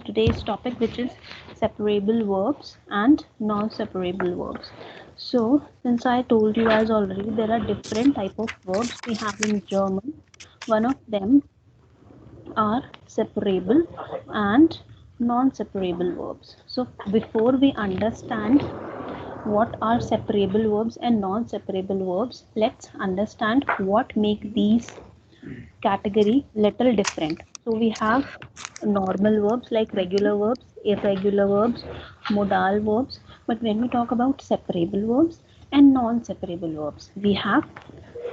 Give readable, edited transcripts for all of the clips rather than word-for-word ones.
today's topic, which is separable verbs and non-separable verbs. So since I told you as already, there are different type of verbs we have in German. One of them are separable and non-separable verbs. So before we understand what are separable verbs and non-separable verbs, let's understand what make these category little different. So we have normal verbs like regular verbs, irregular verbs, modal verbs. But when we talk about separable verbs and non-separable verbs, we have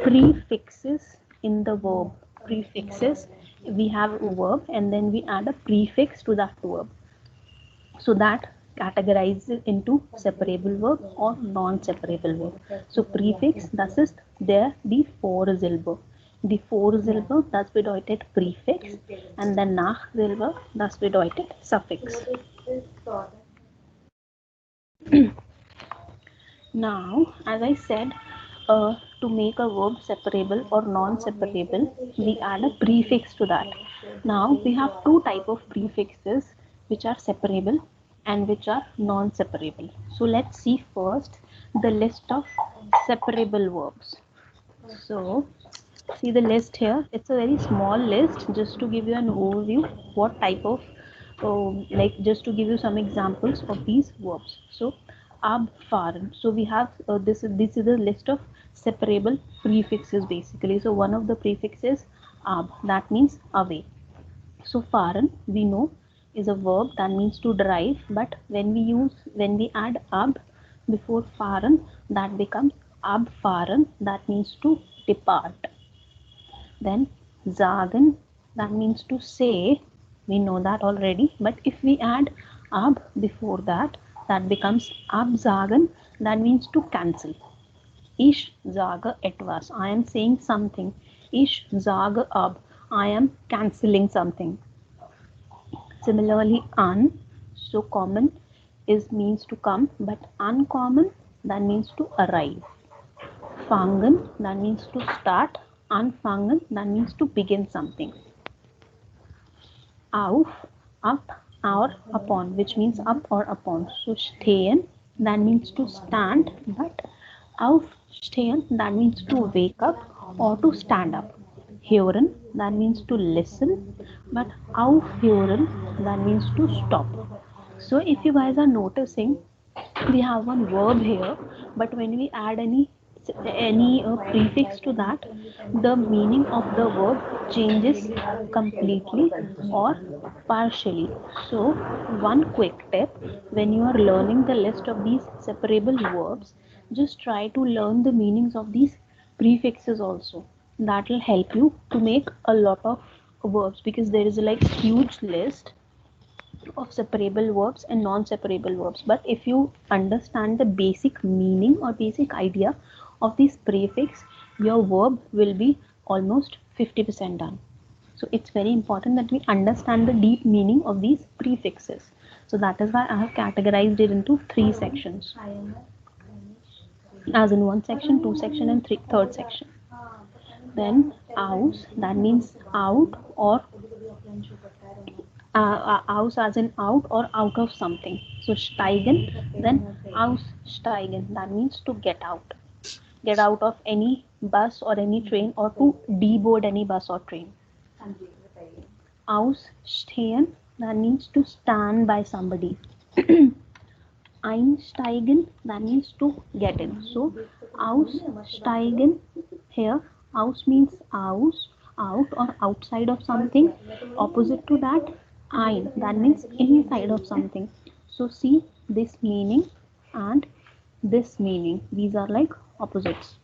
prefixes in the verb. Prefixes, we have a verb and then we add a prefix to that verb. So that categorizes into separable verb or non-separable verb. So prefix, das ist die Vorsilbe. Die Vorsilbe, das bedeutet Präfix, and the Nachsilbe, das bedeutet Suffix. Now, as I said, to make a verb separable or non-separable, we add a prefix to that. Now, we have two type of prefixes which are separable and which are non-separable. So, let's see first the list of separable verbs. So, see the list here. It's a very small list just to give you an overview what type of like just to give you some examples of these verbs. So abfahren. So we have this is a list of separable prefixes basically. So one of the prefixes ab, that means away. So fahren we know is a verb that means to drive, but when we add ab before fahren, that becomes abfahren, that means to depart. Then sagen, that means to say, we know that already, but if we add ab before that, that becomes absagen, that means to cancel. Ich sage etwas, I am saying something. Ich sage ab, I am cancelling something. Similarly, an, so common is means to come, but uncommon, that means to arrive. Fangen, that means to start. Anfangen, that means to begin something. Auf, up or upon, which means up or upon. So stehen, that means to stand, but aufstehen, that means to wake up or to stand up. Hören, that means to listen, but aufhören, that means to stop. So if you guys are noticing, we have one verb here, but when we add any prefix to that, the meaning of the verb changes completely or partially. So one quick tip, when you are learning the list of these separable verbs, just try to learn the meanings of these prefixes also. That will help you to make a lot of verbs, because there is a like huge list of separable verbs and non-separable verbs. But if you understand the basic meaning or basic idea of this prefix, your verb will be almost 50% done. So it's very important that we understand the deep meaning of these prefixes. So that is why I have categorized it into three sections, as in one section, two section, and third section. Then aus, that means out or aus as in out or out of something. So steigen, then aussteigen, that means to get out of any bus or any train, or to deboard any bus or train. Ausstehen, that means to stand by somebody. Einsteigen, that means to get in. So aussteigen here, aus means out or outside of something. Opposite to that, ein, that means inside of something. So see this meaning and this meaning, these are like opposites.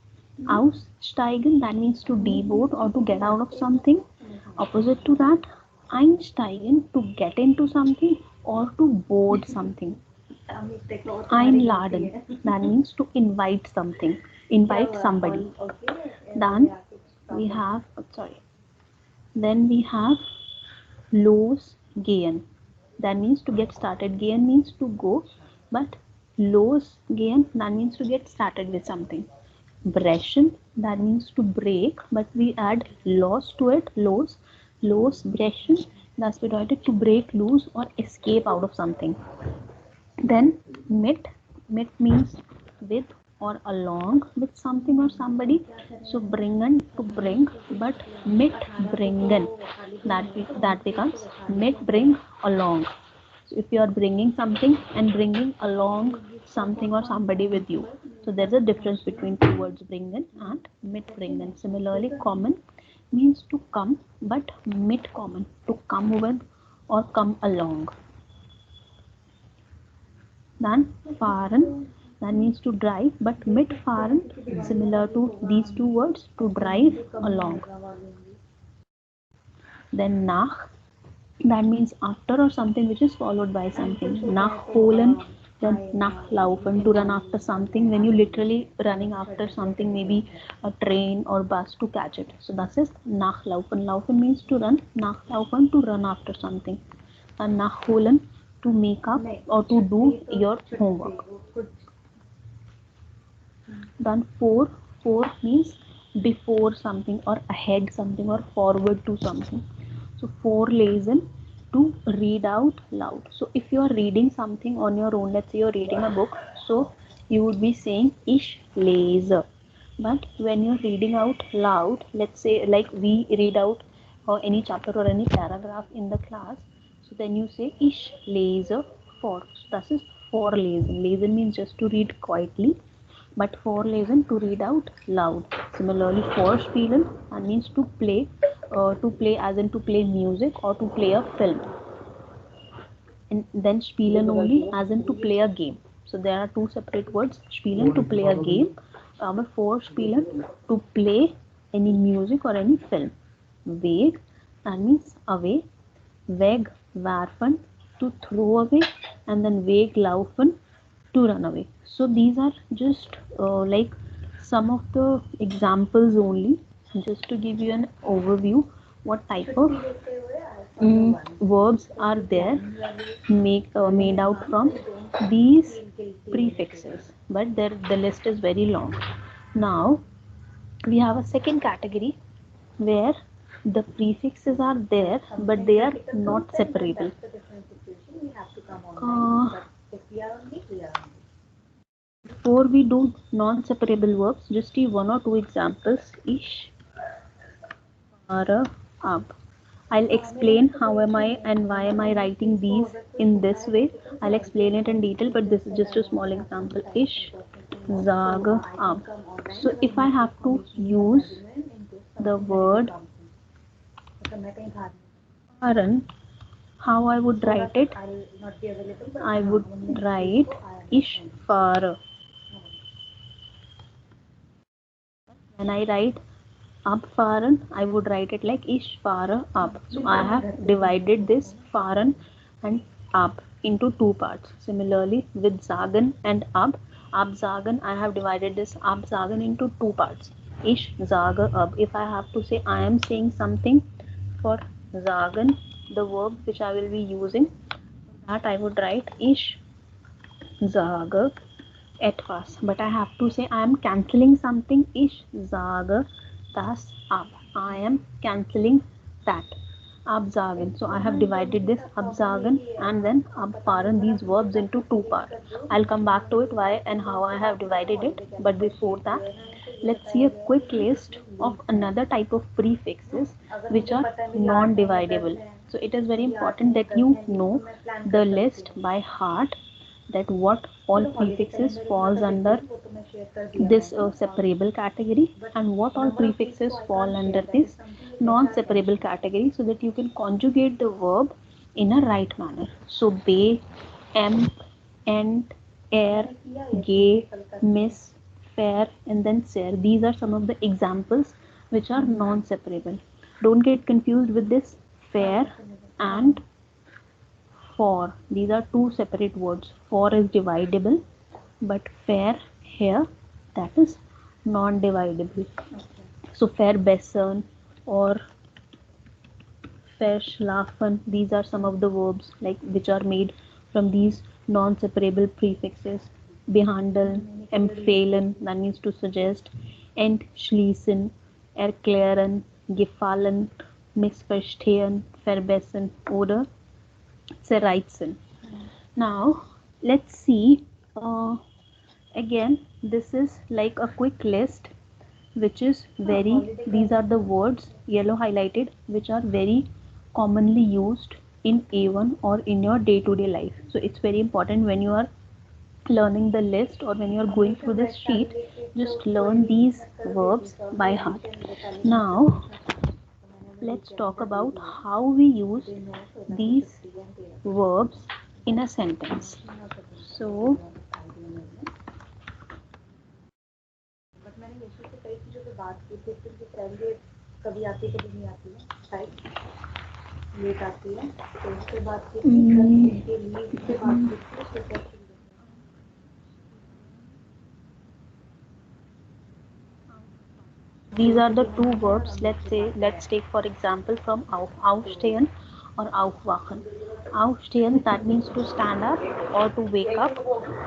Aussteigen, that means to deboard or to get out of something. Opposite to that, einsteigen, to get into something or to board something. Einladen, that means to invite something, invite somebody. Then we have losgehen, that means to get started. Gehen means to go, but losgehen, that means to get started with something. Brechen, that means to break, but we add los to it. Losbrechen Das bedeutet to break loose or escape out of something. Then mit means with or along with something or somebody. So bringen, to bring, but mitbringen, that becomes mitbring, along. So if you are bringing something and bringing along something or somebody with you, so there's a difference between two words, bringen and mitbringen. Similarly, common means to come, but mitkommen, to come with or come along. Then fahren, that means to drive, but mitfahren, similar to these two words, to drive along. Then nach, that means after or something which is followed by something. Nachholen, then nachlaufen, to run after something when you literally running after something, maybe a train or bus, to catch it. So that is nachlaufen. Laufen means to run, nachlaufen to run after something, and nachholen to make up or to do your homework. Then for means before something or ahead something or forward to something. So vorlesen, to read out loud. So if you are reading something on your own, let's say you're reading a book, so you would be saying ich lese. But when you're reading out loud, let's say like we read out any chapter or any paragraph in the class, so then you say ich lese vor. So that is vorlesen. Lesen means just to read quietly, but vorlesen, to read out loud. Similarly, vorspielen, that means to play as in to play music or to play a film. And then spielen only as in to play a game. So there are two separate words, spielen to play a game, but vorspielen to play any music or any film. Weg, that means away. Wegwerfen, to throw away, and then weglaufen, to run away. So these are just like some of the examples only, just to give you an overview what type of verbs are there made out from these prefixes, but the list is very long. Now we have a second category where the prefixes are there but they are not separable. Before we do non-separable verbs, just see one or two examples. Ich, fahre, ab. I'll explain how am I and why am I writing these in this way. I'll explain it in detail, but this is just a small example. Ich sage ab. So if I have to use the word fahren, how I would write it? I would write ich fahre. When I write abfahren, I would write it like ich fahre ab. So I have divided this fahren and ab into two parts. Similarly with sagen and absagen, I have divided this absagen into two parts. Ich sage ab. If I have to say I am saying something, for sagen, the verb which I will be using, that I would write ich sage etwas, but I have to say I am cancelling something. Ich sage das ab. I am cancelling that. Absagen. So I have divided this absagen and then abfahren, these verbs, into two parts. I'll come back to it why and how I have divided it. But before that, let's see a quick list of another type of prefixes which are non-dividable. So it is very important that you know the list by heart, that what all prefixes falls under this separable category and what all prefixes fall under this non-separable category, so that you can conjugate the verb in a right manner. So be, am, and, air, gay, miss, fair, and then ser. These are some of the examples which are non-separable. Don't get confused with this fair and for. These are two separate words. For is dividable, but fair here, that is non-dividable. So Verbessern or verschlafen, these are some of the verbs like which are made from these non-separable prefixes. Behandeln, empfehlen, that means to suggest, entschließen, erklären, gefallen, missverstehen, effervescent oder zerreizen. Now let's see again, this is like a quick list which is very, these are the words yellow highlighted which are very commonly used in A1 or in your day-to-day life. So it's very important when you are learning the list or when you are going through this sheet, just learn these verbs by heart. Now let's talk about how we use these verbs in a sentence. So these are the two verbs. Let's take for example from aufstehen or aufwachen. Aufstehen, that means to stand up or to wake up.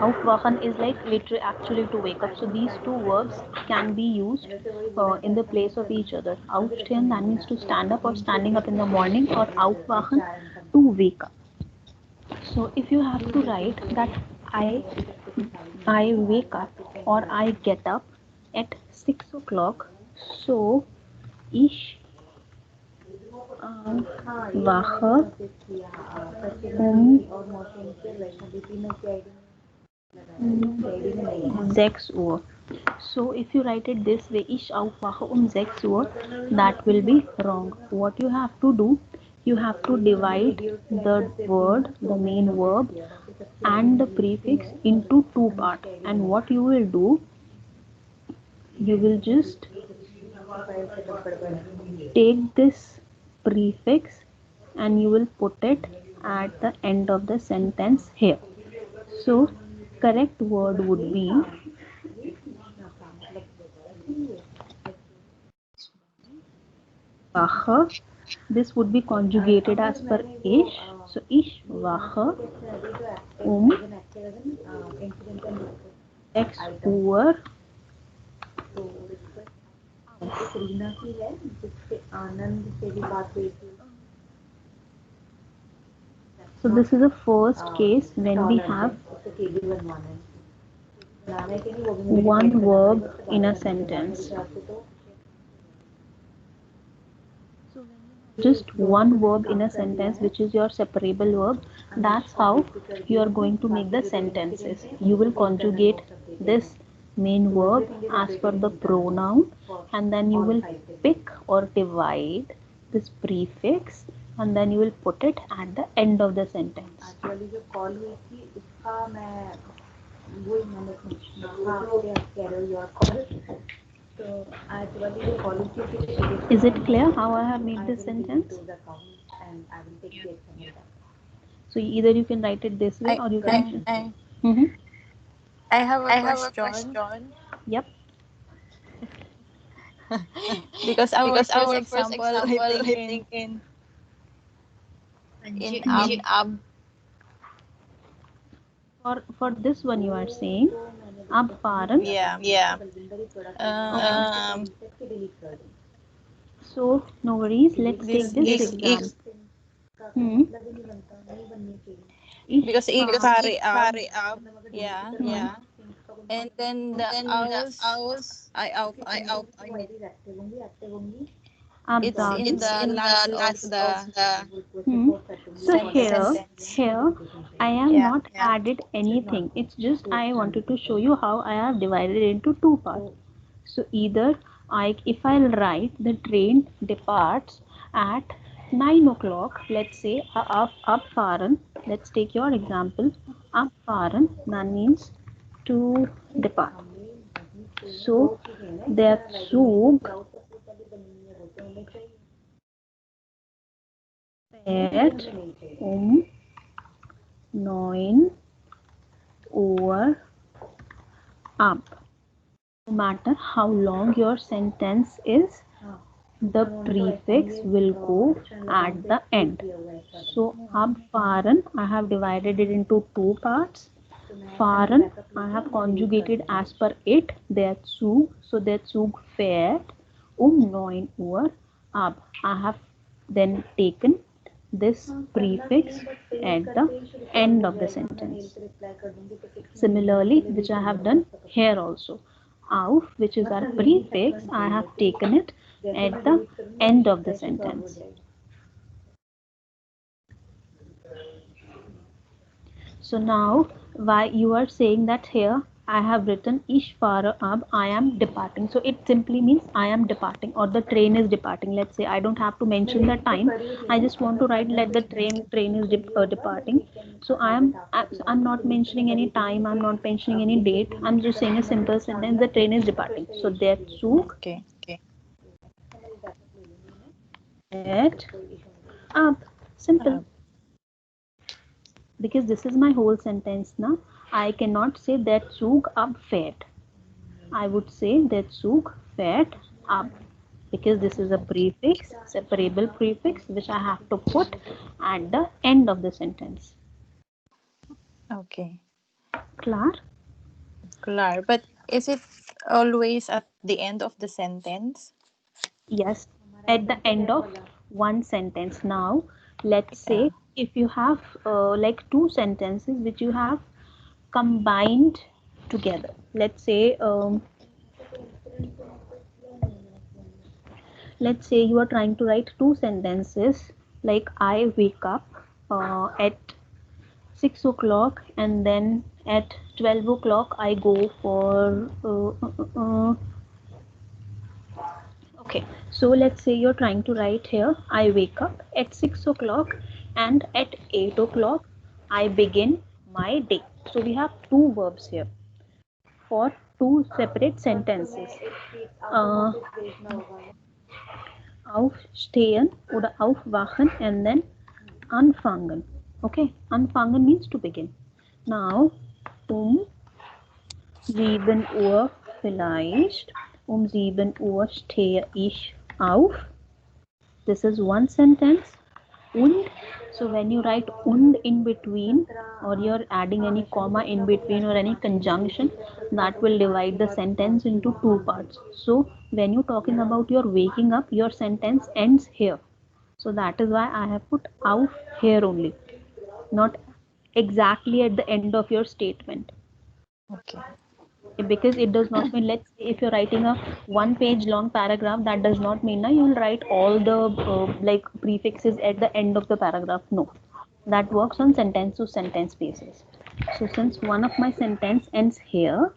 Aufwachen is like literally actually to wake up. So these two verbs can be used in the place of each other. Aufstehen, that means to stand up or standing up in the morning, or aufwachen, to wake up. So if you have to write that I wake up or I get up at 6 o'clock, so ich wache um 6 Uhr. So if you write it this way, ich aufwache 6 Uhr, that will be wrong. What you have to do, you have to divide the word, the main verb and the prefix into two parts. And what you will do, you will just take this prefix and you will put it at the end of the sentence here. So correct word would be wache. This would be conjugated as per ich. So ich wache 6 Uhr. So this is the first case when we have one verb in a sentence. Just one verb in a sentence, which is your separable verb, that's how you are going to make the sentences. You will conjugate this main verb as per the pronoun, and then you will pick or divide this prefix, and then you will put it at the end of the sentence. Is it clear how I have made this sentence? So either you can write it this way or you can. I have a question. Yep. Because our first example, I think in ab. For this one you are saying abfahren. Yeah. So no worries. Let's take this example. Because ik fare ab. Yeah. And then the aus, I out. It's in the last of the So sentence. here I am Yeah. not added anything. It's just I wanted to show you how I have divided it into two parts. So either if I'll write the train departs at 9 o'clock, let's say abfahren. Let's take your example. Abfahren, that means to depart. So der Zug fährt 9 Uhr ab. No matter how long your sentence is, the prefix will go at the end. So abfahren, I have divided it into two parts. Fahren, I have conjugated as per it, der Zug, so der Zug fährt 9 Uhr ab. I have then taken this prefix at the end of the sentence. Similarly, which I have done here also. Auf, which is our prefix, I have taken it at the end of the sentence. So now, why you are saying that here I have written Ich fahre ab, I am departing. So it simply means I am departing or the train is departing. Let's say I don't have to mention the time. I just want to write let the train is departing. So I'm not mentioning any time. I'm not mentioning any date. I'm just saying a simple sentence. The train is departing. So der Zug fährt ab. Simple. Because this is my whole sentence now. I cannot say der Zug abfährt. I would say der Zug fährt ab because this is a prefix, separable prefix, which I have to put at the end of the sentence. Okay. Klar? Klar. But is it always at the end of the sentence? Yes, at the end of one sentence. Now, let's say if you have like two sentences which you have combined together. Let's say you are trying to write two sentences like I wake up at 6 o'clock and then at 12 o'clock I go for okay, so let's say you're trying to write here I wake up at 6 o'clock and at 8 o'clock I begin my day. So we have two verbs here for two separate sentences. uh, Aufstehen oder aufwachen and then anfangen. Okay, anfangen means to begin. Now, 7 Uhr vielleicht, 7 Uhr stehe ich auf. This is one sentence. Und, so when you write und in between or you're adding any comma in between or any conjunction, that will divide the sentence into two parts. So when you're talking about your waking up, your sentence ends here. So that is why I have put auf here only, not exactly at the end of your statement. Okay. Because it does not mean, let's say if you're writing a 1 page long paragraph, that does not mean that you will write all the like prefixes at the end of the paragraph. No, that works on sentence to sentence basis. So since one of my sentence ends here,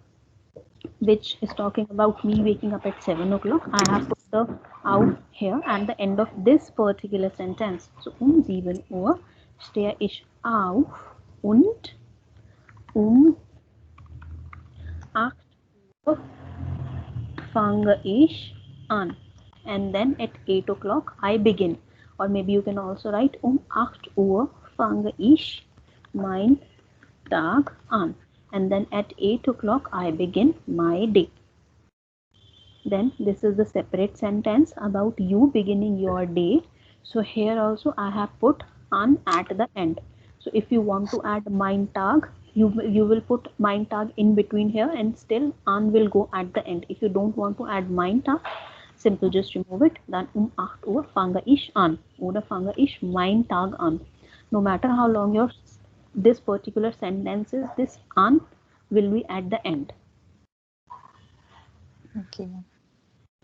which is talking about me waking up at 7 o'clock, I have put the out here at the end of this particular sentence. So 7 Uhr stehe ich auf und 8 Uhr fange ich an. And then at 8 o'clock I begin. Or maybe you can also write 8 Uhr fange ich mein Tag an. And then at 8 o'clock I begin my day. Then this is the separate sentence about you beginning your day. So here also I have put an at the end. So if you want to add mein Tag, you will put mein Tag in between here and still an will go at the end. If you don't want to add mein Tag, simple just remove it. Then 8 Uhr fange ich an oder fange ich mein Tag an. No matter how long your this particular sentence is, this an will be at the end. Okay.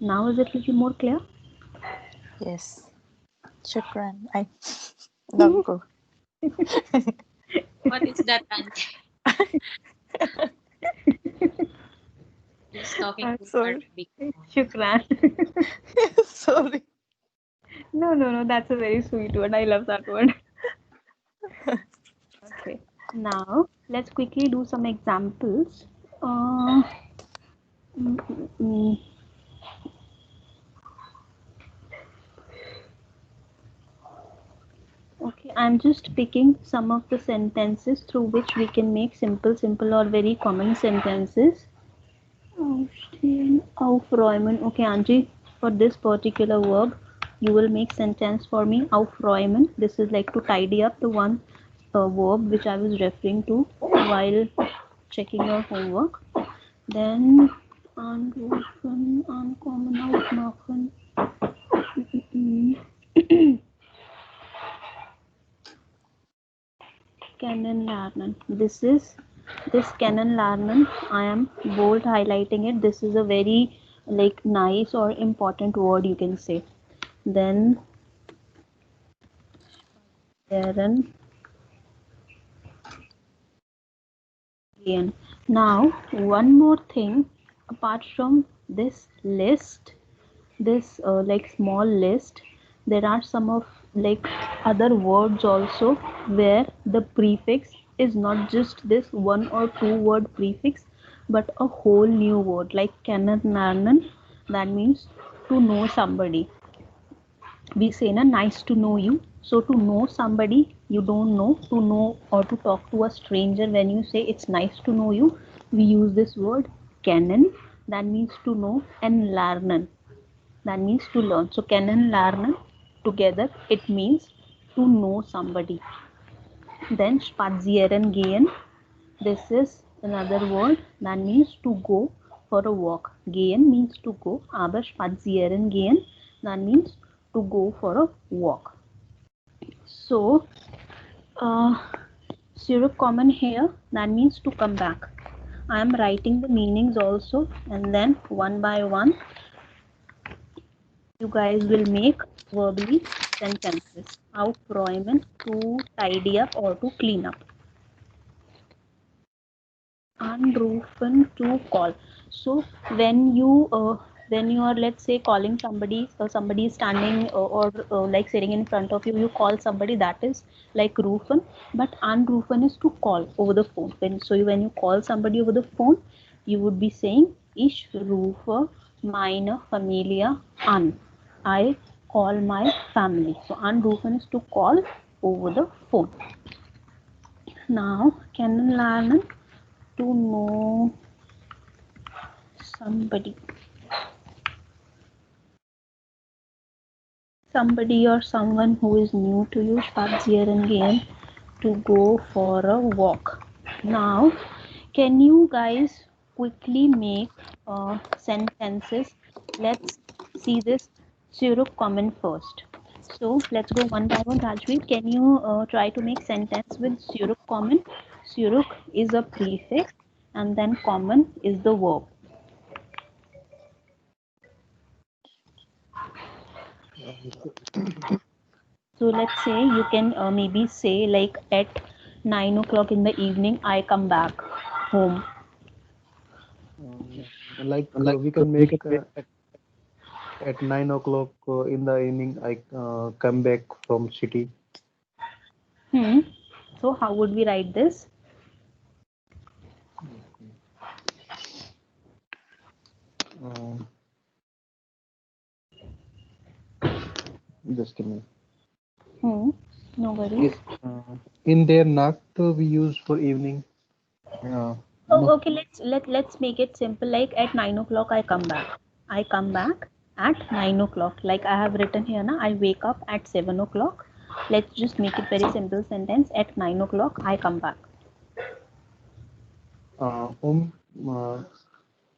Now is it a little more clear? Yes. Shukran. Danko. What is that, Auntie? Just talking I'm to sorry. Arabic. Shukran. Sorry. No, that's a very sweet word. I love that word. Okay, now let's quickly do some examples. Uh, mm, mm, mm. Okay, I'm just picking some of the sentences through which we can make simple or very common sentences. Aufstehen, aufräumen. Okay, Anji, for this particular verb, you will make sentence for me. Aufräumen. This is like to tidy up, the one verb which I was referring to while checking your homework. Then anrufen, ankommen, aufmachen. Kennenlernen. This Kennenlernen, I am bold highlighting it. This is a very like nice or important word, you can say. Then Spazieren gehen. Now one more thing apart from this list, this like small list, there are some of like other words also where the prefix is not just this one or two word prefix but a whole new word like kennenlernen. That means to know somebody. We say na nice to know you. So to know somebody you don't know, to know or to talk to a stranger, when you say it's nice to know you, we use this word kennen. That means to know, and lernen, that means to learn. So kennen lernen together it means to know somebody. Then spazieren gehen, this is another word that means to go for a walk. Gehen means to go, aber spazieren gehen, that means to go for a walk. So zurückkommen here, that means to come back. I am writing the meanings also, and then one by one you guys will make verbally sentences. Aufräumen, to tidy up or to clean up. Anrufen, to call. So when you are, let's say, calling somebody, somebody is standing or like sitting in front of you, you call somebody, that is like rufen. But anrufen is to call over the phone. When you call somebody over the phone, you would be saying ich rufe meine Familie an. I call my family. So anrufen is to call over the phone. Now kennenlernen, to know somebody or someone who is new to you. Spazieren gehen, to go for a walk. Now can you guys quickly make sentences? Let's see this zurückkommen first. So let's go one by one. Rajveer, can you try to make sentence with zurückkommen? Zurück is a prefix and then kommen is the verb. So let's say you can maybe say like at 9 o'clock in the evening I come back home. We can make at 9 o'clock in the evening I come back from city. So how would we write this? Just a minute. No worries. In der Nacht we use for evening. Okay, let's make it simple. Like at 9 o'clock I come back. I come back at 9 o'clock. Like I have written here now, I wake up at 7 o'clock. Let's just make it very simple sentence. At 9 o'clock I come back.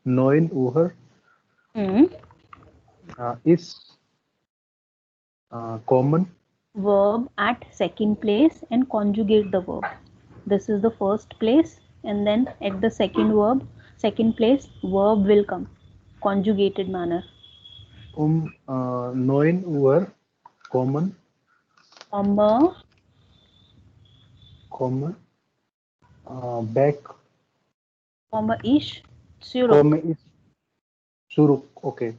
9 Uhr is common. Verb at second place and conjugate the verb. This is the first place, and then at the second place, verb will come. Conjugated manner. 9 Uhr common. Comma. Back. Ish. Zurück. Is zurück. Okay.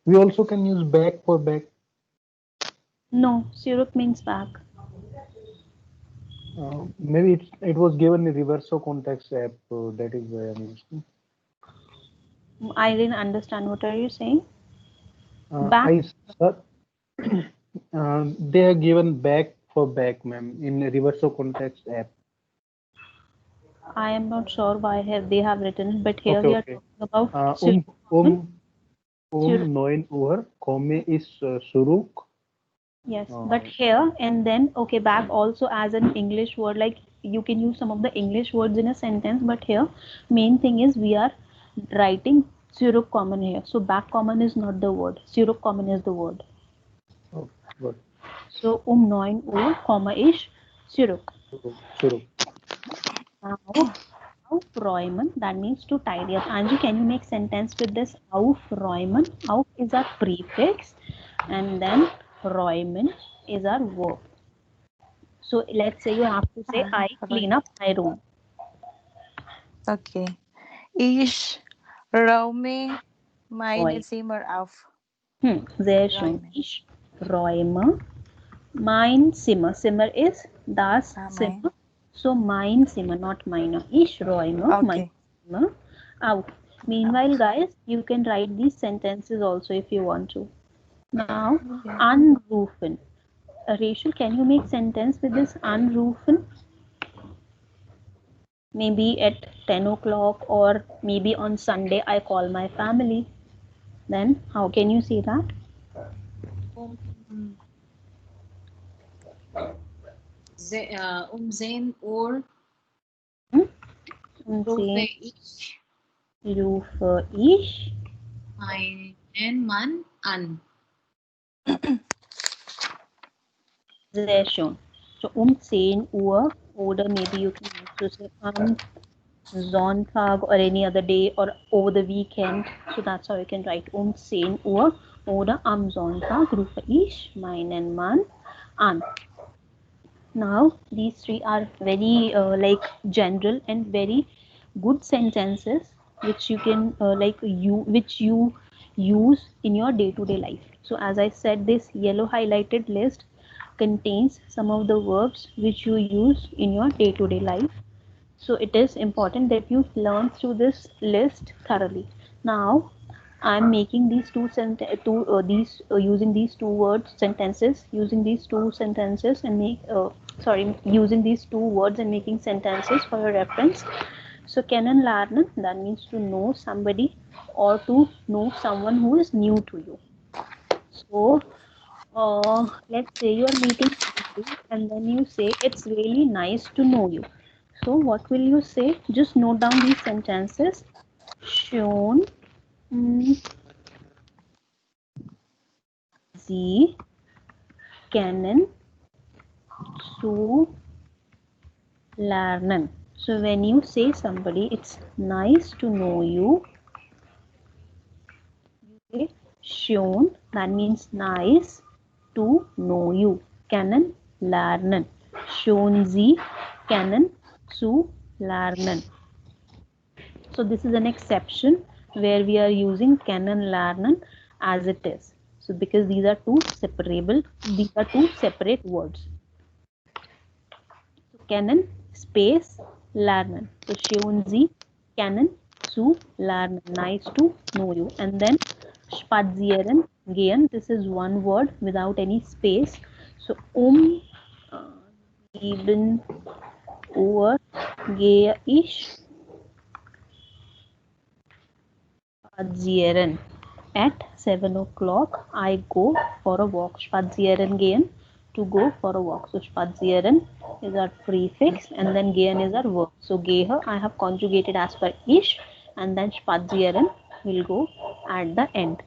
We also can use back for back. No, zurück means back. Maybe it was given in reverso context app, that is why I'm using. I didn't understand. What are you saying? Back. They are given back for back, ma'am, in reverso context app. I am not sure why they have written it, but here we are talking about 9 Uhr, komme is zurück. Yes, but here and then, okay, back also as an English word, like you can use some of the English words in a sentence, but here main thing is we are writing zurückkommen here. So backkommen is not the word, zurückkommen is the word. Oh, good. So 9 Uhr, komme ich zurück. Shuru. Now, aufräumen, that means to tidy up. Angie, can you make sentence with this? Aufräumen. Auf is our prefix, and then räumen is our verb. So let's say you have to say, I clean up my room. Okay. Ich räume meine Zimmer auf. Sehr schön. Räumen. Ich räume mein Zimmer. Zimmer is das Mein. Zimmer. So mein Zimmer, not meine. Ich räume mein Okay. Zimmer auf. Meanwhile, guys, you can write these sentences also if you want to. Now, Yeah. anrufen. Rachel, can you make sentence with this anrufen? Maybe at 10 o'clock or maybe on Sunday I call my family. Then how can you say that? Umsehen or Rufe ich ich meinen Mann an. Sehr schön. So 10 Uhr oder maybe you can also say am Sonntag or any other day or over the weekend. So that's how you can write 10 Uhr oder am Sonntag rufe ich meinen Mann an. Now these three are very like general and very good sentences which you can which you use in your day-to-day life. So as I said, this yellow highlighted list contains some of the verbs which you use in your day-to-day life. So it is important that you learn through this list thoroughly. Now I'm making these using these two words sentences, using these two sentences and using these two words and making sentences for your reference. So kennen lernen, that means to know somebody or to know someone who is new to you. So let's say you are meeting somebody and then you say it's really nice to know you. So what will you say? Just note down these sentences. Schön, Sie kennen zu lernen. So when you say somebody, it's nice to know you. You say schön, that means nice to know you. Kennen lernen. Schön Sie kennen zu lernen. So this is an exception where we are using kennen lernen as it is. So because these are two separate words. So kennen space lernen. So schön Sie kennen zu lernen. Nice to know you. And then spazieren gehen. This is one word without any space. So 7 Uhr gehe ich spazieren. At 7 o'clock, I go for a walk. Spazieren gehen, to go for a walk. So spazieren is our prefix and then gehen is our verb. So gehe I have conjugated as per ich and then spazieren will go at the end.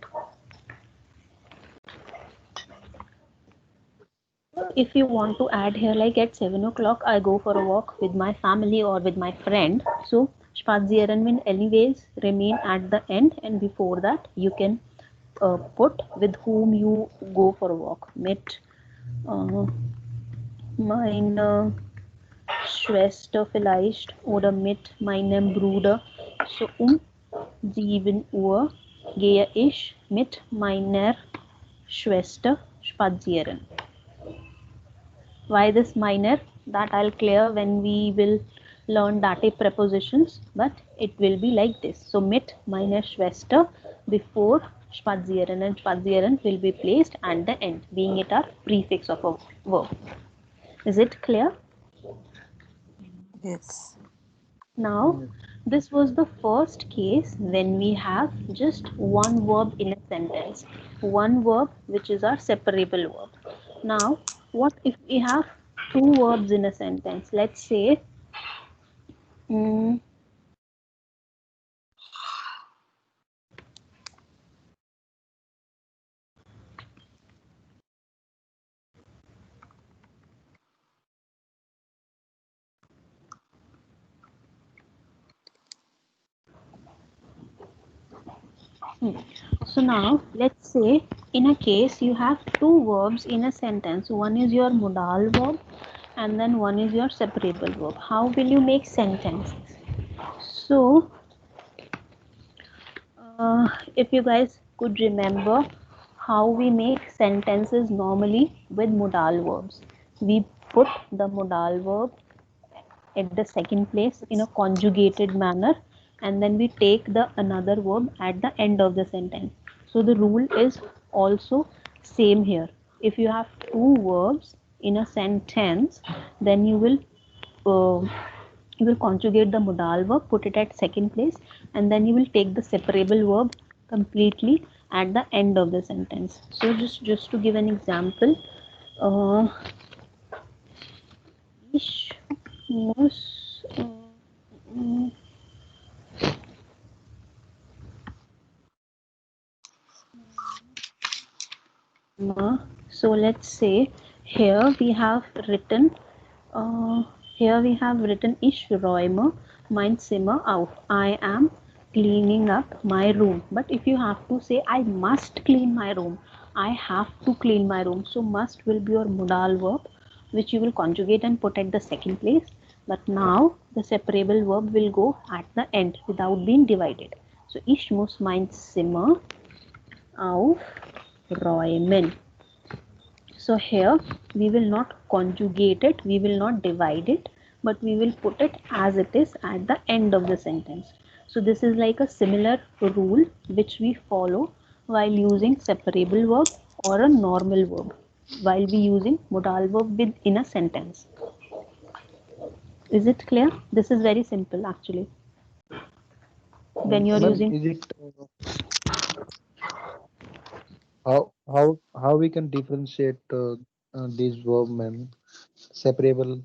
If you want to add here, like at 7 o'clock, I go for a walk with my family or with my friend. So spazieren will anyways remain at the end, and before that you can put with whom you go for a walk. Mit meine Schwester vielleicht oder mit meinem Bruder. So 7 Uhr gehe ich mit meiner Schwester spazieren. Why this minor? That I'll clear when we will learn dative prepositions, but it will be like this. So mit meiner Schwester before spazieren, and spazieren will be placed at the end, being it our prefix of a verb. Is it clear? Yes. Now, this was the first case when we have just one verb in a sentence. One verb which is our separable verb. Now, what if we have two verbs in a sentence? Let's say, So now let's say in a case you have two verbs in a sentence. One is your modal verb and then one is your separable verb. How will you make sentences? So if you guys could remember how we make sentences normally with modal verbs, we put the modal verb at the second place in a conjugated manner, and then we take the another verb at the end of the sentence. So the rule is also same here. If you have two verbs in a sentence, then you will conjugate the modal verb, put it at second place, and then you will take the separable verb completely at the end of the sentence. So just to give an example, uh, ich muss so let's say here we have written uh, ich räume mein Zimmer auf. I am cleaning up my room. But if you have to say I must clean my room, I have to clean my room. So must will be your modal verb, which you will conjugate and put at the second place. But now the separable verb will go at the end without being divided. So ich muss mein Zimmer aufräumen. So here we will not conjugate it, we will not divide it, but we will put it as it is at the end of the sentence. So this is like a similar rule which we follow while using separable verb or a normal verb while we using modal verb within a sentence. Is it clear? This is very simple actually. When you're Ma'am, using is it how we can differentiate these verb, ma'am? Separable.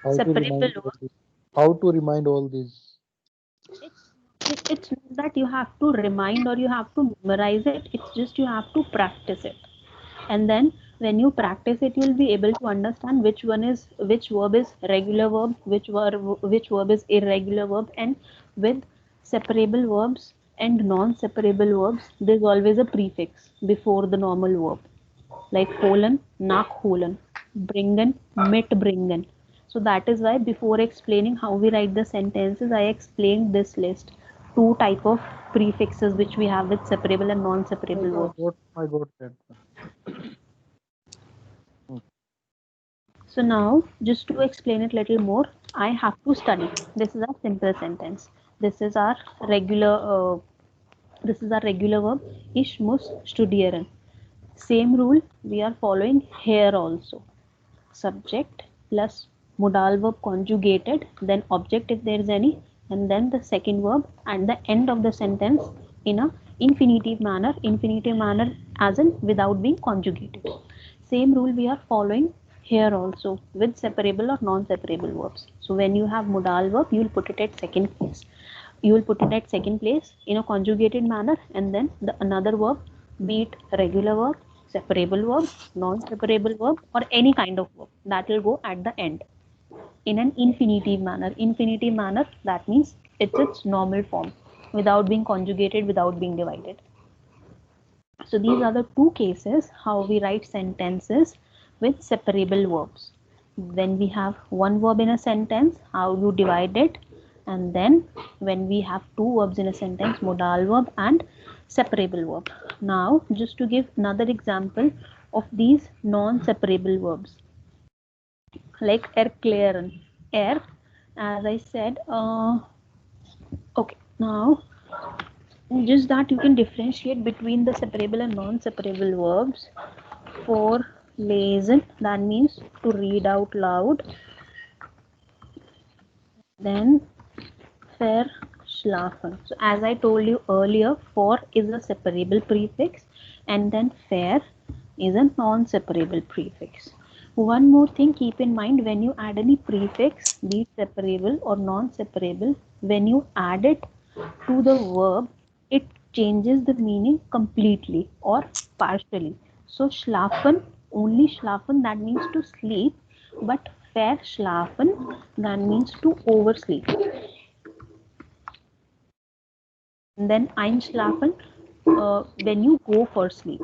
How to separable remind all this? How to remind all these? it's not that you have to remind or you have to memorize it, it's just you have to practice it, and then when you practice it you'll be able to understand which verb is regular verb, which verb is irregular verb. And with separable verbs and non-separable verbs there's always a prefix before the normal verb, like holen, nachholen, bringen, mitbringen. So that is why before explaining how we write the sentences, I explained this list. Two type of prefixes which we have with separable and non-separable verbs. I got that. So now, just to explain it little more, I have to study. This is a simple sentence. This is our regular. This is our regular verb. Ich muss studieren. Same rule we are following here also. Subject plus modal verb conjugated, then object if there is any, and then the second verb at the end of the sentence in a infinitive manner as in without being conjugated. Same rule we are following here also with separable or non-separable verbs. So when you have modal verb, you will put it at second place. You will put it at second place in a conjugated manner, and then the another verb, be it regular verb, separable verb, non-separable verb, or any kind of verb, that will go at the end in an infinitive manner. Infinitive manner, that means it's its normal form without being conjugated, without being divided. So these are the two cases how we write sentences with separable verbs. When we have one verb in a sentence, how you divide it, and then when we have two verbs in a sentence, modal verb and separable verb. Now, just to give another example of these non-separable verbs, like erklären. As I said, okay, now just that you can differentiate between the separable and non-separable verbs. For lesen, that means to read out loud. Then verschlafen. So as I told you earlier, for is a separable prefix and then fair is a non-separable prefix. One more thing, keep in mind when you add any prefix, be it separable or non-separable, when you add it to the verb, it changes the meaning completely or partially. So schlafen, only schlafen, that means to sleep, but verschlafen, that means to oversleep. and then einschlafen when you go for sleep.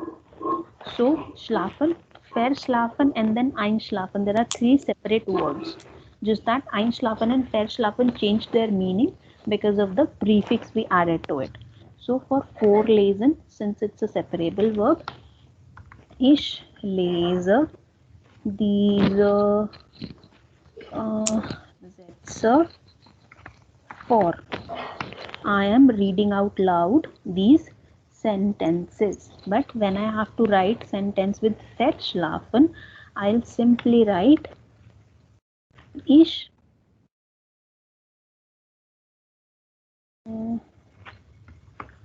So schlafen, verschlafen, and then einschlafen. There are three separate words. Just that einschlafen and verschlafen changed their meaning because of the prefix we added to it. So for vorlesen, since it's a separable verb, ich lese diese Sätze vor. I am reading out loud these sentences. But when I have to write sentence with verschlafen, I'll simply write ich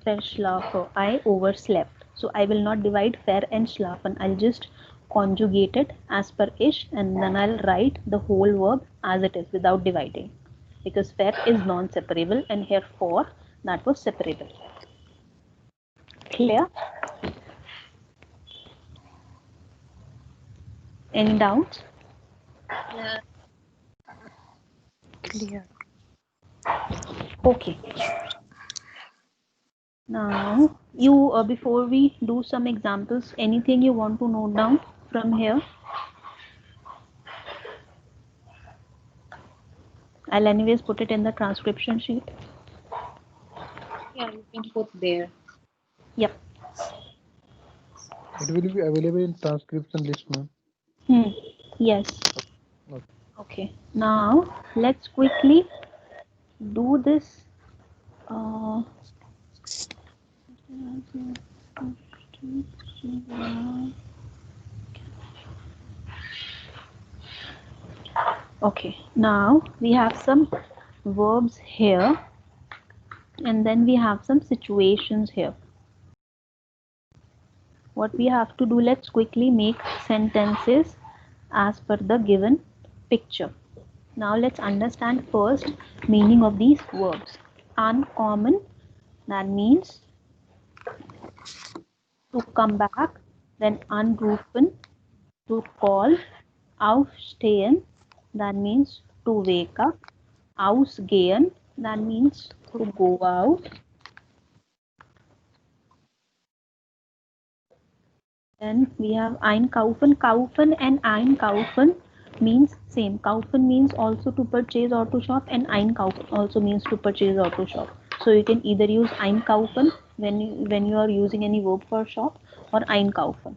verschlafe. I overslept. So I will not divide ver and schlafen. I'll just conjugate it as per ich, and then I'll write the whole verb as it is without dividing. Because ver is non-separable and here for that was separable. Clear? Any doubts? Yeah. Clear. Okay. Now, you before we do some examples, anything you want to note down from here? I'll anyways put it in the transcription sheet. Yeah, you can put there. Yep. It will be available in transcription list, ma'am. Yes. Okay. Okay. Now, let's quickly do this. Okay. Now, we have some verbs here, and then we have some situations here. What we have to do, let's quickly make sentences as per the given picture. Now let's understand first meaning of these verbs. Uncommon, that means to come back. Then anrufen, to call. Aufstehen, that means to wake up. Ausgehen, that means to go out. Then we have einkaufen. Kaufen and einkaufen means same. Kaufen means also to purchase or to shop, and einkaufen also means to purchase or to shop. So you can either use einkaufen when you are using any verb for shop, or einkaufen.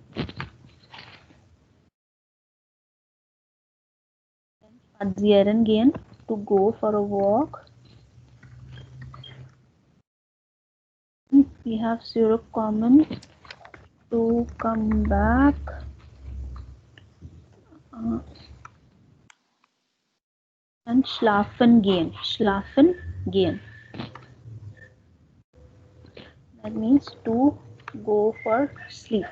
Spazieren gehen, to go for a walk. We have zurückkommen, to come back. And schlafen gehen. Schlafen gehen. That means to go for sleep.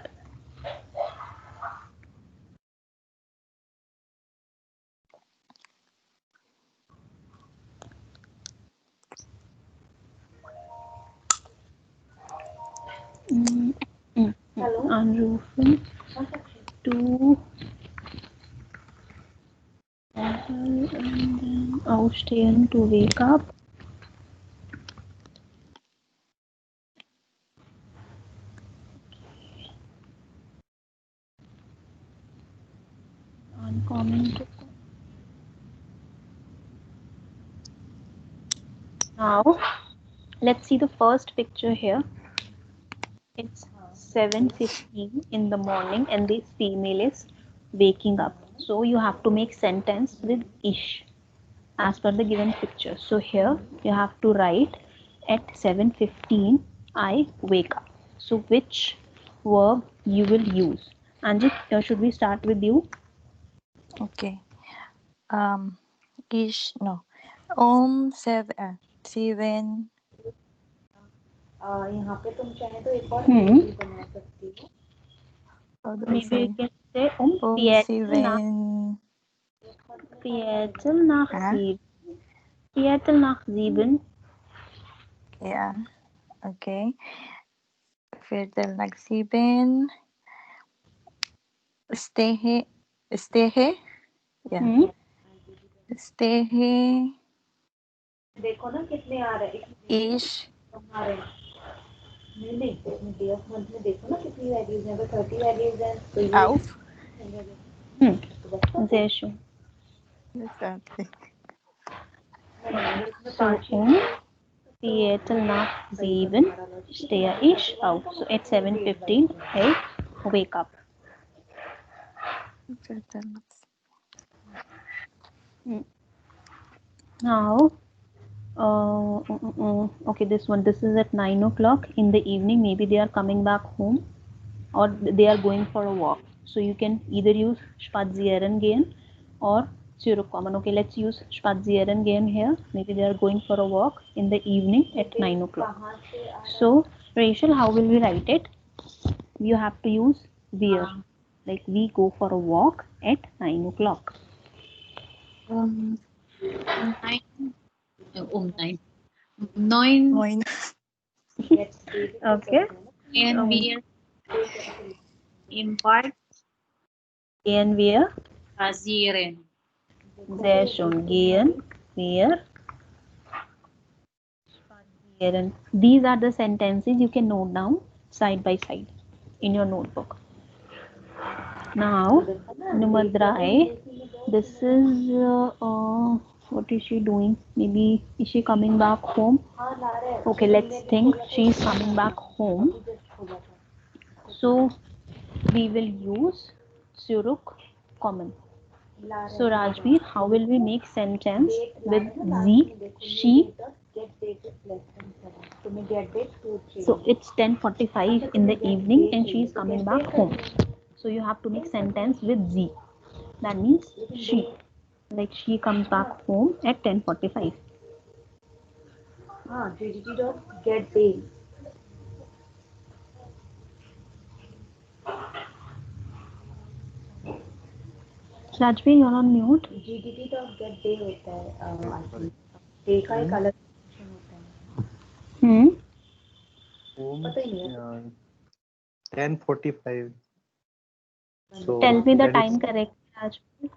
Anrufen, to and then aufstehen, to wake up. Uncommon to. Now let's see the first picture here. It's 7:15 in the morning and this female is waking up. So you have to make sentence with ish as per the given picture. So here you have to write at 7:15 I wake up. So which verb you will use? Anjit, should we start with you? Okay. No. 7. यहाँ पे तुम चाहे तो एक और हम्म। भी बना सकती हो. How do I Maybe you say? can say Viertel nach Huh? 7. Viertel nach 7. Yeah. Okay. Viertel nach 7. Stehe. Yeah. Stehe. देखो ना कितने आ रहे हैं. Ich आ रहे हैं. नहीं नहीं, इसमें डे ऑफ मंथ में देखो ना कितनी वैल्यूज हैं, अगर 30 वैल्यूज हैं तो ये Auf. तो बस तो Sehr schön. Exactly. So Viertel nach 7 stehe ich auf. So at 7:15 I wake up. Now, okay, this is at 9 o'clock in the evening. Maybe they are coming back home or they are going for a walk. So you can either use spazieren gehen or zurückkommen. Okay, let's use spazieren gehen here. Maybe they are going for a walk in the evening at 9 o'clock. So, Rachel, how will we write it? You have to use wir. Like we go for a walk at 9 o'clock. 9. 9 Moin. Okay. and we are in part Gehen wir. spazieren. Sehr schön. Gehen wir spazieren. These are the sentences you can note down side by side in your notebook. Now, number 3. This is what is she doing? Maybe is she coming back home? Okay, let's think she is coming back home. So we will use zurückkommen. So Rajveer, how will we make sentence with sie, she? So it's 10:45 in the evening and she is coming back home. So you have to make sentence with sie. That means she. Like she comes back home at 10:45. get day. Rajveer, you're on mute. GDT get day होता है, day का एक अलग होता है. पता ही नहीं है. 10:45. So Tell me the that is- time correct, Rajveer.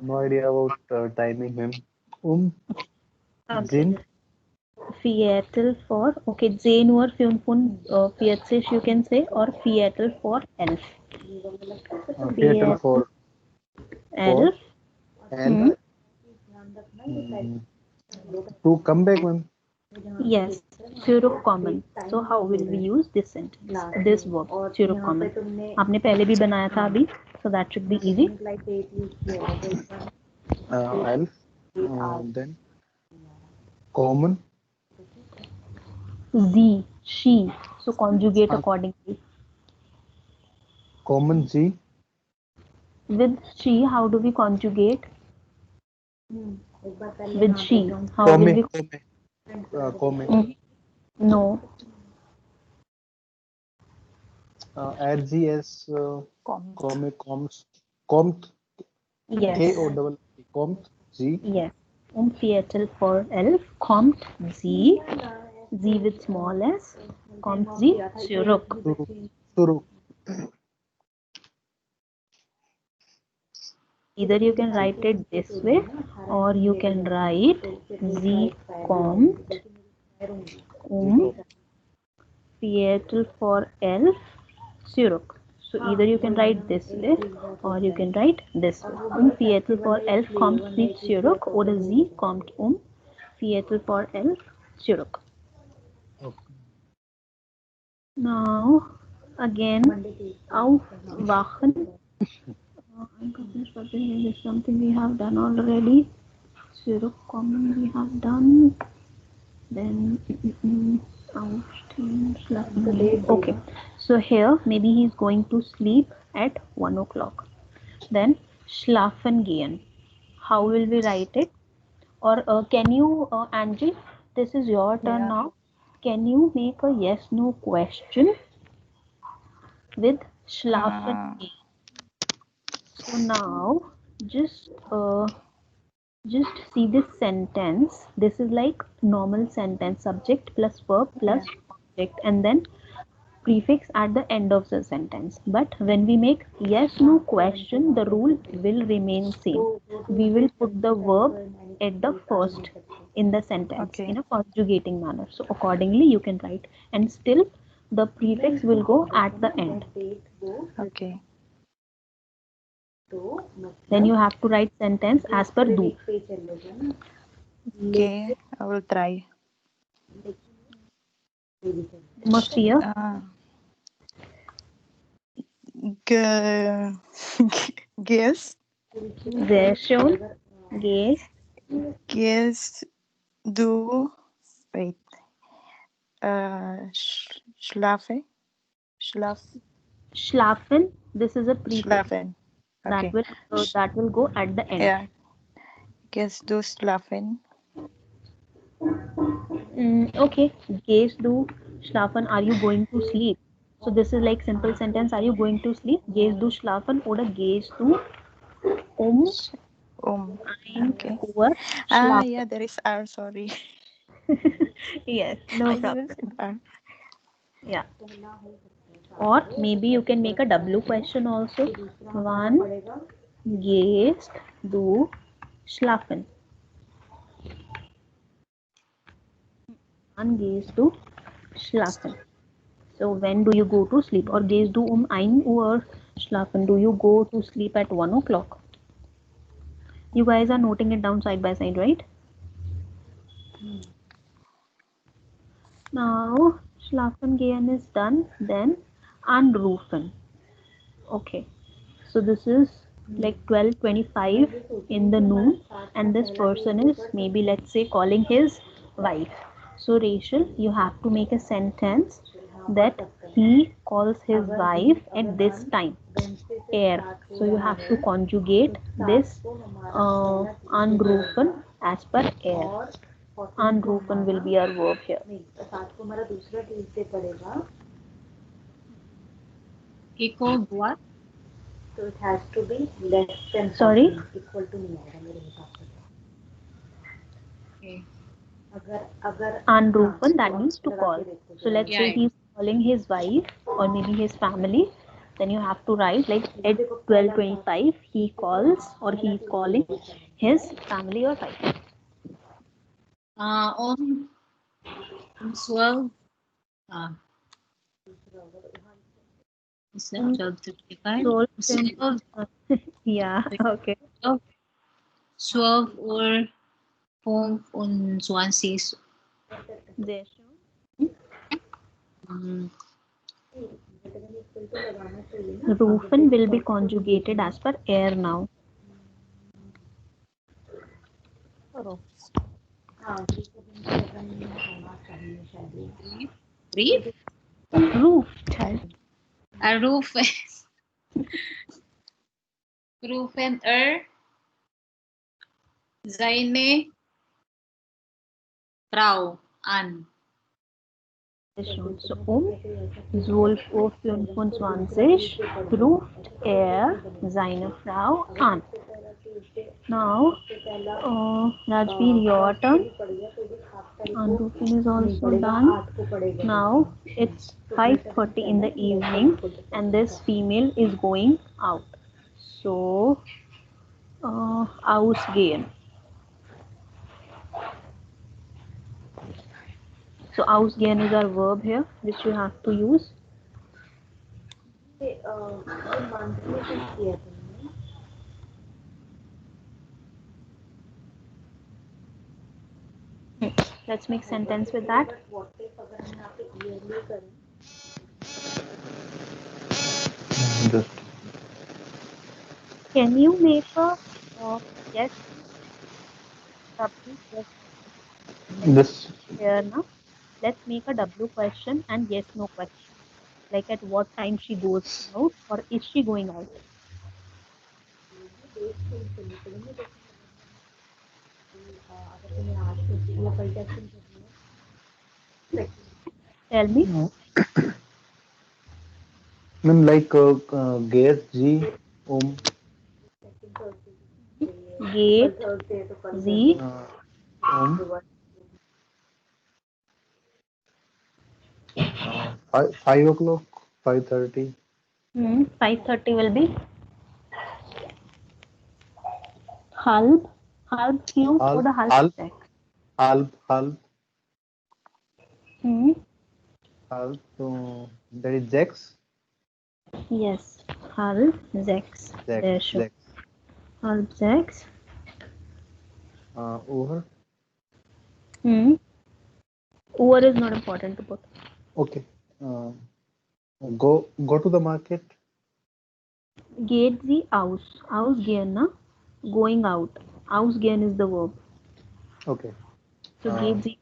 No idea about timing, ma'am. Zin, Viertel for, okay, 10 Uhr 45 you can say, or Viertel for 11. Viertel for 11. and to come back, ma'am. Yes, zurückkommen. So how will we use this sentence? This verb, zurückkommen. आपने पहले भी बनाया था अभी, so that should be easy. Elf. Then common. Sie, she. So conjugate accordingly. Common Z. With she, how do we conjugate? With she, how will we? Come. No. Add Z as Kommt. Compt. Yes. A O double Compt Z. Yes. Viertel for 11 kommt sie. Sie with small s. Kommt sie zurück. Zurück. Either you can write it this way or you can write sie kommt Viertel for 11 zurück. So either you can write this way or you can write this way. Viertel for 11 kommt sie zurück oder sie kommt Viertel for 11 zurück. Okay. Now again aufwachen. This is something we have done already. Zurückkommen we have done. Then aufstehen, schlafen. Okay. So here maybe he is going to sleep at 1 o'clock. Then schlafen gehen. How will we write it? Or can you, Angie, this is your turn now. Can you make a yes/no question with schlafen gehen? So now just see this sentence. This is like normal sentence, subject plus verb plus object, and then prefix at the end of the sentence. But when we make yes/no question, the rule will remain same. We will put the verb at the first in the sentence Okay. in a conjugating manner. So accordingly you can write, and still the prefix will go at the end. Okay. Then you have to write sentence as per do. Okay. I will try. Mafia, Guess. sehr schön, gehst, Guess. Do. Wait. Schlafe. schlafen. This is a prefix Schlafen. Okay. that will go at the end. Yeah. Guess do schlafen. Okay, gehst du schlafen? Are you going to sleep? So this is like simple sentence. Are you going to sleep? Gehst du schlafen oder gehst du um Okay. 1 Uhr Ah, schlafen? yeah, there is R. Sorry. Yes, no I problem. didn't see R. Yeah. Or maybe you can make a W question also. Wann gehst du schlafen? Wann gehst du schlafen? So when do you go to sleep? Or gehst du 1 Uhr schlafen? Do you go to sleep at 1 o'clock? You guys are noting it down side by side, right? Now schlafen gehen is done. Then anrufen. Okay. So this is like 12:25 in the noon, and this person is maybe, let's say, calling his wife. So Rachel, you have to make a sentence that he calls his wife at this time. Er. So you have to conjugate this anrufen as per er. Anrufen will be our verb here. He called what? So it has to be less than Sorry? equal to नहीं आएगा मेरे हिसाब से. Okay. अगर Anrufen, that means to call. So let's say Yeah. he's calling his wife or maybe his family, then you have to write like at 12:25 he calls or he is calling his family or wife. On 12. Is that 12:35? 12, yeah, okay. 12 Uhr 25. There. Rufen will be conjugated as per er now. Brief? Roof. Rufen. Rufen seine Frau an. So 12:25 ruft er seine Frau an. Now, Rajveer, your turn. Anrufin is also done. Now it's 5:30 in the evening, and this female is going out. So, ausgehen. So ausgehen is our verb here, which you have to use. Let's make sentence with that. Just Can you make a yes? this. Here now. Let's make a W question and yes no question. Like at what time she goes out or is she going out? Tell me. Like gas G Gate Z 5 o'clock, 5:30. 5:30 will be halb. Halb क्यों? Halb. Oder halb Halb. sechs? halb. Hmm. So that is Zex. Yes. Halb sechs. There should. Zex. Halb sechs. Over. Hmm. Over is not important to put. Okay. Go to the market. Geht sie aus. Ausgehen, na? Going out. Ausgehen is the verb. Okay. So geht sie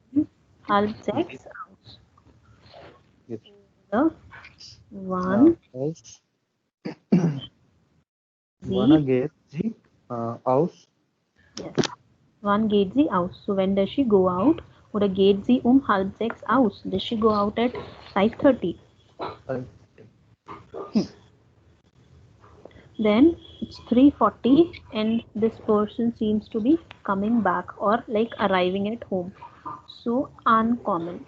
halb sechs aus. Yes. The one Aus. sie. Wanna get the aus. Yes. Wann geht sie aus? So when does she go out? Oder geht sie halb sechs aus? Does she go out at 5:30? Then it's 3:40 and this person seems to be coming back or like arriving at home. So uncommon.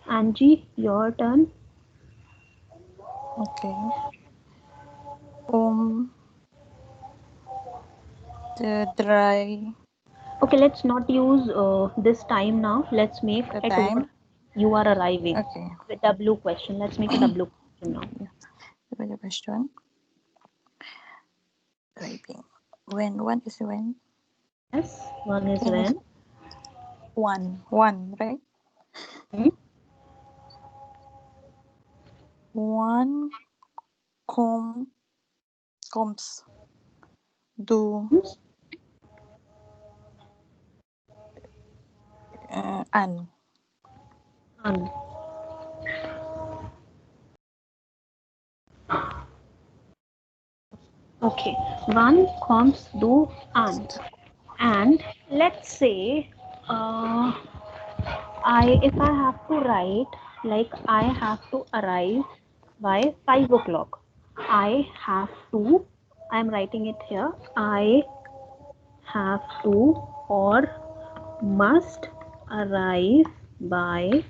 Angie, your turn. Okay. The dry Okay, let's not use this time now. Let's make the at time. what you are arriving. Okay. The W question. Let's make a W question now. The question. Driving. When is when? Yes, one is When is when. one, right? Hmm? One comes do an. An. Okay, one comes do an. And let's say if I have to write like I have to arrive by 5 o'clock. I'm writing it here. I have to or must arrive by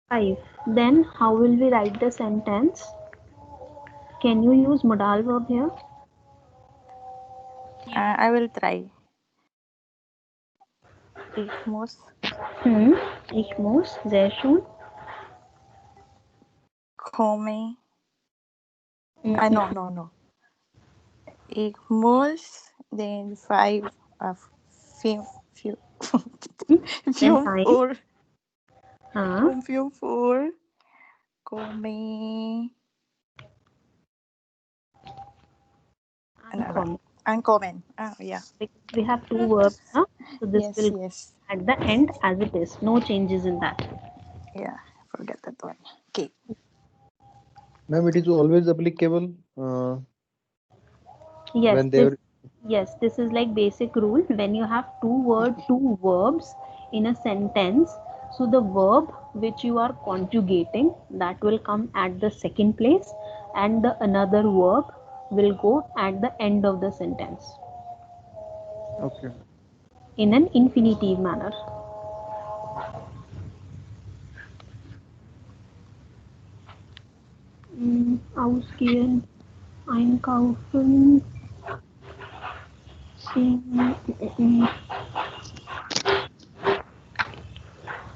5. Then how will we write the sentence? Can you use modal verb here? I will try. Ich muss Ich muss, sehr schön. komme. No. Ich muss den 5 5 Then I. Uhr Huh? 5 Uhr komme. Uncommon. Yeah. Because we have two verbs, huh? So this Yes, will yes. at the end as it is. No changes in that. Yeah, forget that one. Okay. Ma'am, it is always applicable Yes, when they this is like basic rule. When you have two verbs in a sentence, so the verb which you are conjugating that will come at the second place, and the another verb will go at the end of the sentence Okay. in an infinitive manner. Ausgehen, einkaufen.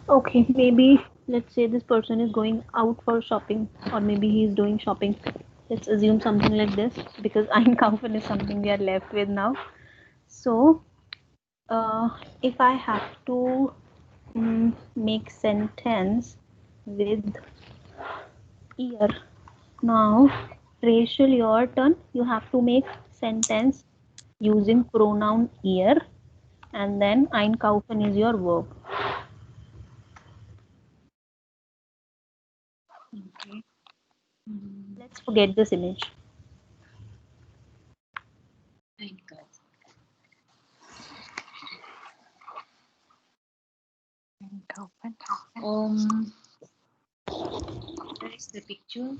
Okay, maybe let's say this person is going out for shopping, or maybe he's doing shopping. Let's assume something like this because einkaufen is something we are left with now. So, if I have to make sentence with ear, now Rachel, your turn. You have to make sentence using pronoun ear, and then einkaufen is your verb. Okay. Let's forget this image. There is the picture.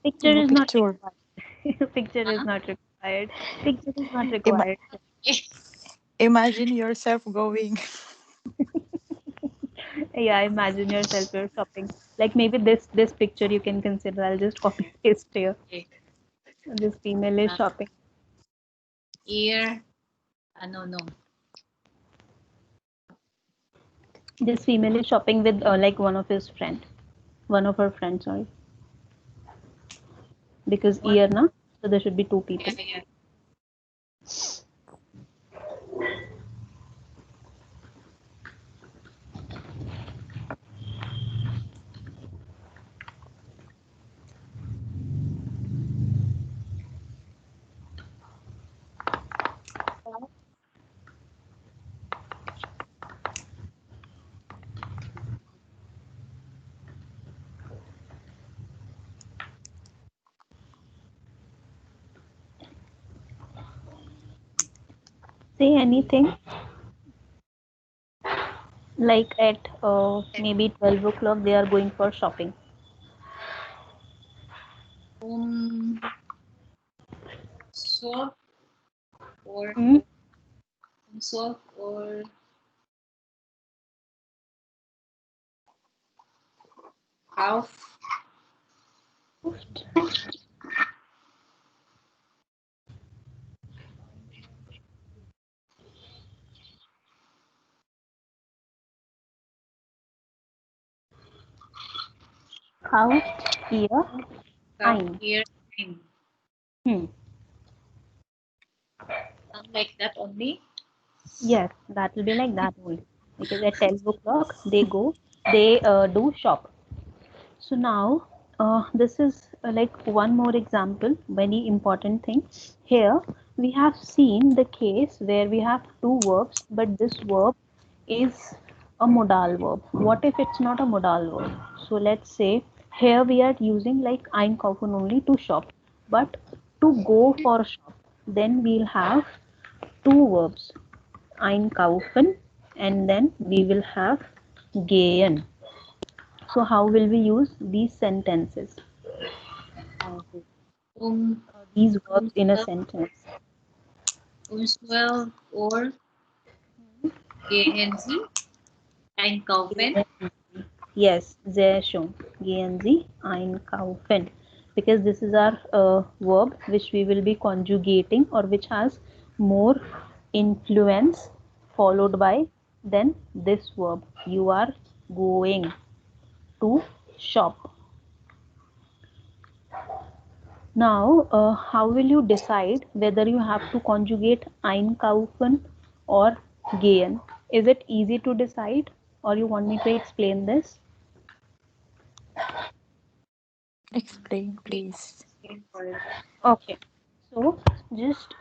Picture is not Picture. required. Picture is not required. Picture is not required. Imagine yourself going. Yeah, imagine yourself you're shopping. Like maybe this picture you can consider. I'll just copy paste here. Okay. This female is shopping. Ear. No. This female is shopping with like one of her friends, sorry. Because ear na, so there should be two people. Yeah. Say anything. Like at maybe 12 o'clock they are going for shopping. Soft or Hmm? soft or half. House, ear, Half ein. ear. Ein. Hmm. Like that only. Yes, that will be like that only. Because at 12 o'clock they do shop. So now this is like one more example, very important thing. Here we have seen the case where we have two verbs, but this verb is a modal verb. What if it's not a modal verb? So let's say here we are using like einkaufen only to shop, but to go for shop, then we'll have two verbs, einkaufen, and then we will have gehen. So how will we use these sentences? These verbs in a sentence. Swell or gehen Sie einkaufen. Yes, sehr schön. Gehen Sie einkaufen. Because this is our verb which we will be conjugating or which has more influence followed by then this verb. You are going to shop. Now, how will you decide whether you have to conjugate einkaufen or gehen? Is it easy to decide, or you want me to explain this? Explain, please. Okay. So just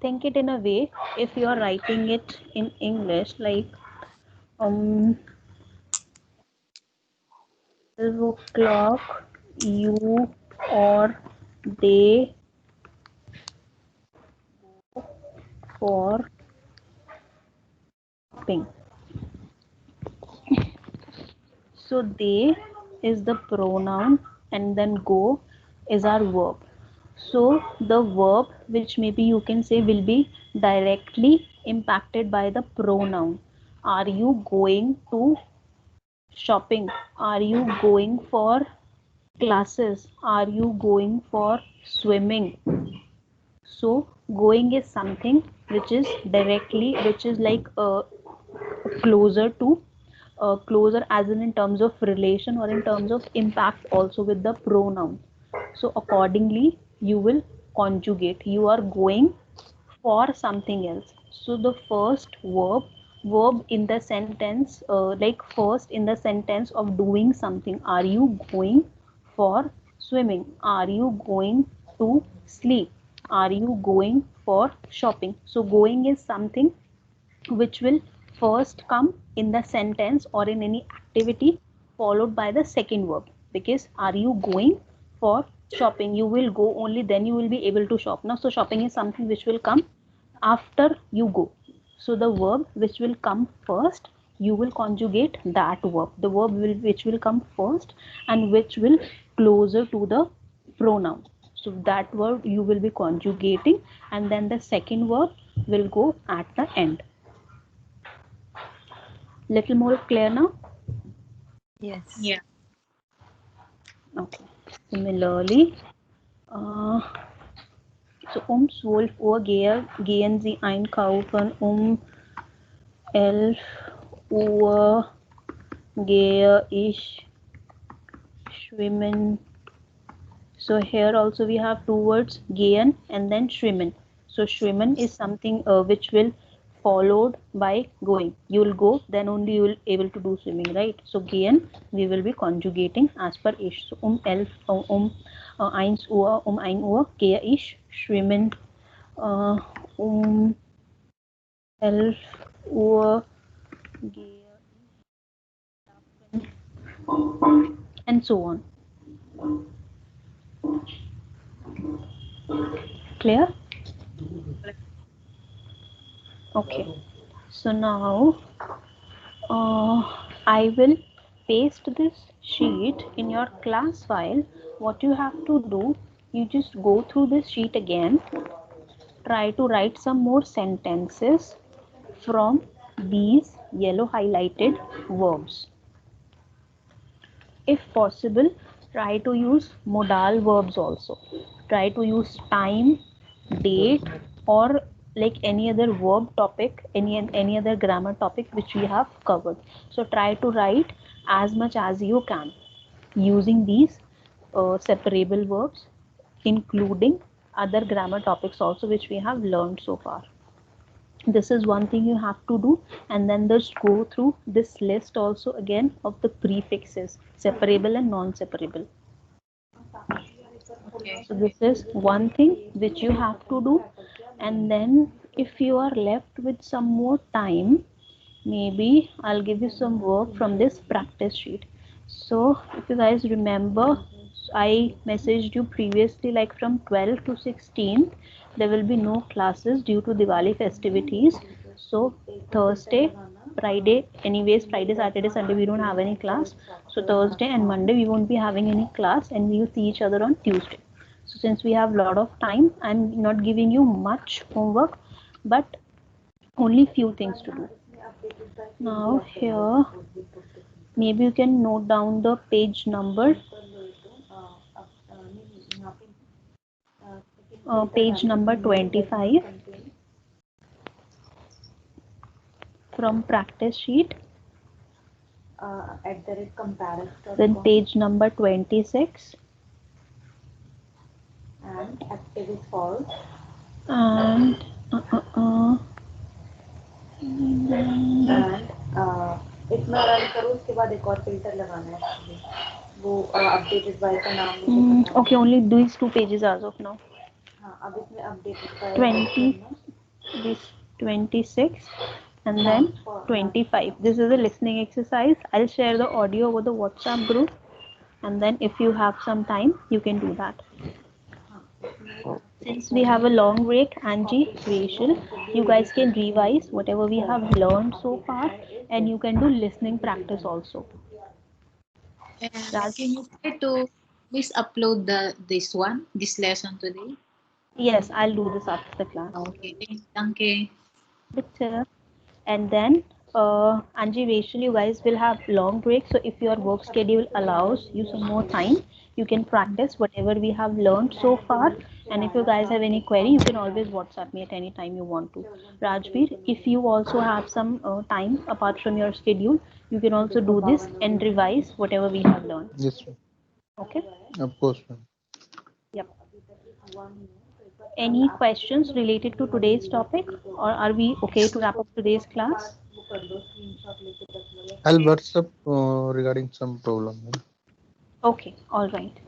think it in a way. If you are writing it in English, like 12 o'clock, you or they for shopping. So they is the pronoun and then go is our verb. So the verb which maybe you can say will be directly impacted by the pronoun. Are you going to shopping? Are you going for classes? Are you going for swimming? So going is something which is directly, which is like closer to closer as in terms of relation or in terms of impact also with the pronoun. So accordingly you will conjugate. You are going for something else. So the first verb in the sentence, like first in the sentence of doing something. Are you going for swimming? Are you going to sleep? Are you going for shopping? So going is something which will first come in the sentence or in any activity followed by the second verb. Because are you going for shopping, you will go only then you will be able to shop now. So shopping is something which will come after you go. So the verb which will come first, you will conjugate that verb, the verb which will come first and which will closer to the pronoun. So that verb you will be conjugating and then the second verb will go at the end. Little more clear now? Yes. Yeah. Okay. Similarly, uh, So Swolf gehen Sie einkaufen, elf Uhr gehe ich schwimmen. So here also we have two words, gehen and then schwimmen. So schwimmen is something which will followed by going. You will go, then only you will able to do swimming, right? So gehen we will be conjugating as per ich. So 1 Uhr, 1 Uhr gehe ich schwimmen. 11 Uhr gehe ich schlafen, and so on. Clear? Okay. So now I will paste this sheet in your class file. What you have to do, you just go through this sheet again, try to write some more sentences from these yellow highlighted verbs. If possible, try to use modal verbs also. Try to use time, date, or like any other verb topic, any other grammar topic which we have covered. So try to write as much as you can using these separable verbs, including other grammar topics also which we have learned so far. This is one thing you have to do, and then just go through this list also again of the prefixes, separable and non-separable. Okay. So this is one thing which you have to do, and then if you are left with some more time, maybe I'll give you some work from this practice sheet. So if you guys remember, I messaged you previously like from 12 to 16 there will be no classes due to Diwali festivities. So Thursday, Friday, anyways Friday, Saturday, Sunday we don't have any class. So Thursday and Monday we won't be having any class, and we will see each other on Tuesday. So since we have a lot of time, I'm not giving you much homework, but only few things to do. Now here maybe you can note down the page number. Page number 25 from practice sheet. @comparison. Then page number 26 And active is false. and And इतना run करो, उसके बाद एक और filter लगाना है actually. वो updated by का नाम मुझे पता है. okay, only these two pages as of now. हाँ, अब इसमें updated by 20 this 26 and then 25. This is a listening exercise. I'll share the audio over the WhatsApp group, and then if you have some time you can do that. Since we have a long break, Angie, Rachel, you guys can revise whatever we have learned so far, and you can do listening practice also. And Raj? can you try to please upload this lesson today? Yes, I'll do this after the class. Okay. Thank you. Picture. And then Angie, Rachel, you guys will have long break. So if your work schedule allows you some more time, you can practice whatever we have learned so far. And if you guys have any query, you can always WhatsApp me at any time you want to. Rajveer, if you also have some time apart from your schedule, you can also do this and revise whatever we have learned. Yes, sir. Okay? Of course, ma'am. Yep. Any questions related to today's topic, or are we okay to wrap up today's class? I'll WhatsApp regarding some problem. Okay, all right.